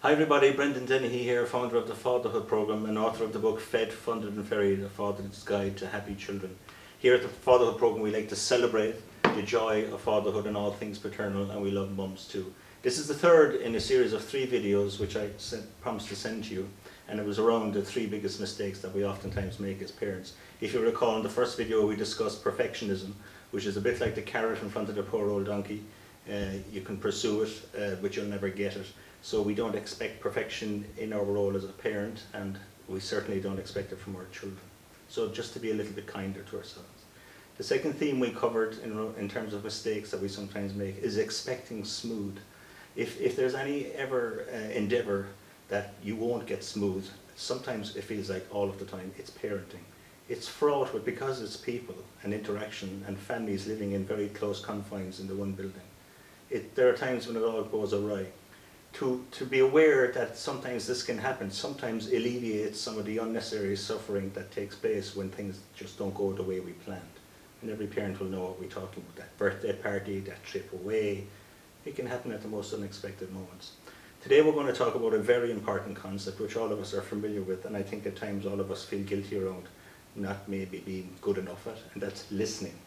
Hi everybody, Brendan Dennehy here, founder of the Fatherhood Programme and author of the book Fed, Funded and Ferried, A Father's Guide to Happy Children. Here at the Fatherhood Programme we like to celebrate the joy of fatherhood and all things paternal, and we love mums too. This is the third in a series of 3 videos which I promised to send to you, and it was around the 3 biggest mistakes that we oftentimes make as parents. If you recall, in the first video we discussed perfectionism, which is a bit like the carrot in front of the poor old donkey. You can pursue it, but you'll never get it. So we don't expect perfection in our role as a parent, and we certainly don't expect it from our children. So just to be a little bit kinder to ourselves. The second theme we covered in terms of mistakes that we sometimes make is expecting smooth. If there's any ever endeavour that you won't get smooth, sometimes it feels like all of the time, it's parenting. It's fraught with, because it's people and interaction and families living in very close confines in the one building. There are times when it all goes awry. To be aware that sometimes this can happen, sometimes alleviates some of the unnecessary suffering that takes place when things just don't go the way we planned. And every parent will know what we're talking about, that birthday party, that trip away. It can happen at the most unexpected moments. Today we're going to talk about a very important concept which all of us are familiar with, and I think at times all of us feel guilty around not maybe being good enough at, and that's listening.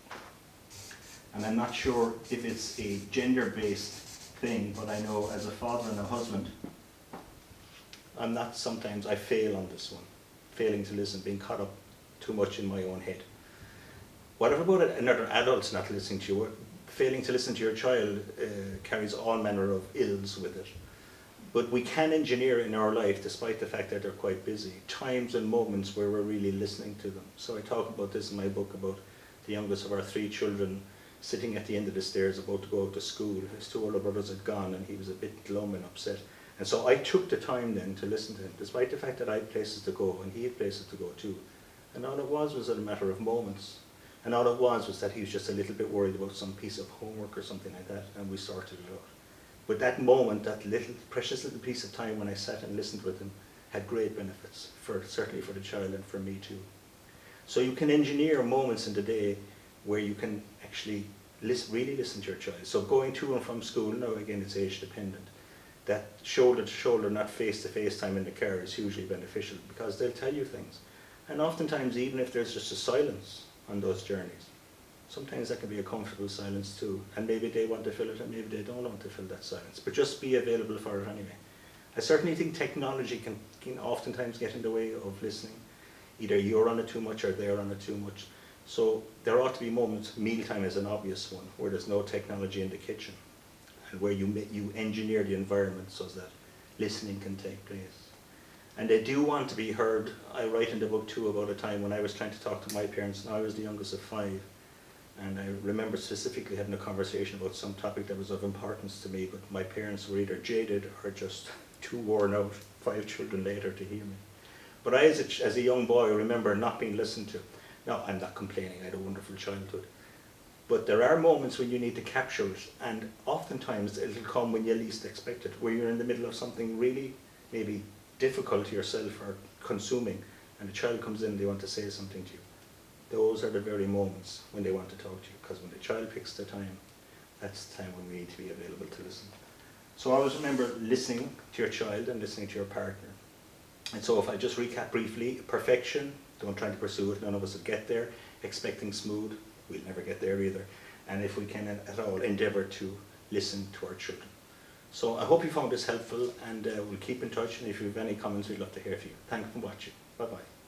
And I'm not sure if it's a gender-based thing, but I know as a father and a husband, I fail on this one, failing to listen, being caught up too much in my own head. Whatever about another adult not listening to you, failing to listen to your child carries all manner of ills with it. But we can engineer in our life, despite the fact that they're quite busy, times and moments where we're really listening to them. So I talk about this in my book about the youngest of our 3 children sitting at the end of the stairs about to go out to school. His 2 older brothers had gone and he was a bit glum and upset. And so I took the time then to listen to him, despite the fact that I had places to go and he had places to go too. And all it was a matter of moments. And all it was that he was just a little bit worried about some piece of homework or something like that, and we sorted it out. But that moment, that precious little piece of time when I sat and listened with him, had great benefits, certainly for the child and for me too. So you can engineer moments in the day where you can actually really listen to your child. So going to and from school, now again it's age dependent, that shoulder to shoulder, not face to face time in the car is hugely beneficial because they'll tell you things. And oftentimes, even if there's just a silence on those journeys, sometimes that can be a comfortable silence too, and maybe they want to fill it and maybe they don't want to fill that silence, but just be available for it anyway. I certainly think technology can oftentimes get in the way of listening. Either you're on it too much or they're on it too much. So there ought to be moments, mealtime is an obvious one, where there's no technology in the kitchen and where you engineer the environment so that listening can take place. And they do want to be heard. I write in the book too about a time when I was trying to talk to my parents, and I was the youngest of 5. And I remember specifically having a conversation about some topic that was of importance to me, but my parents were either jaded or just too worn out 5 children later to hear me. But I, as a young boy, remember not being listened to. Now, I'm not complaining, I had a wonderful childhood. But there are moments when you need to capture it, and oftentimes it'll come when you least expect it, where you're in the middle of something really maybe difficult to yourself or consuming, and a child comes in and they want to say something to you. Those are the very moments when they want to talk to you, because when the child picks the time, that's the time when we need to be available to listen. So always remember listening to your child and listening to your partner. And so if I just recap briefly, perfection, don't try to pursue it, none of us will get there. Expecting smooth, we'll never get there either. And if we can at all, endeavour to listen to our children. So I hope you found this helpful, and we'll keep in touch, and if you have any comments, we'd love to hear from you. Thanks for watching. Bye-bye.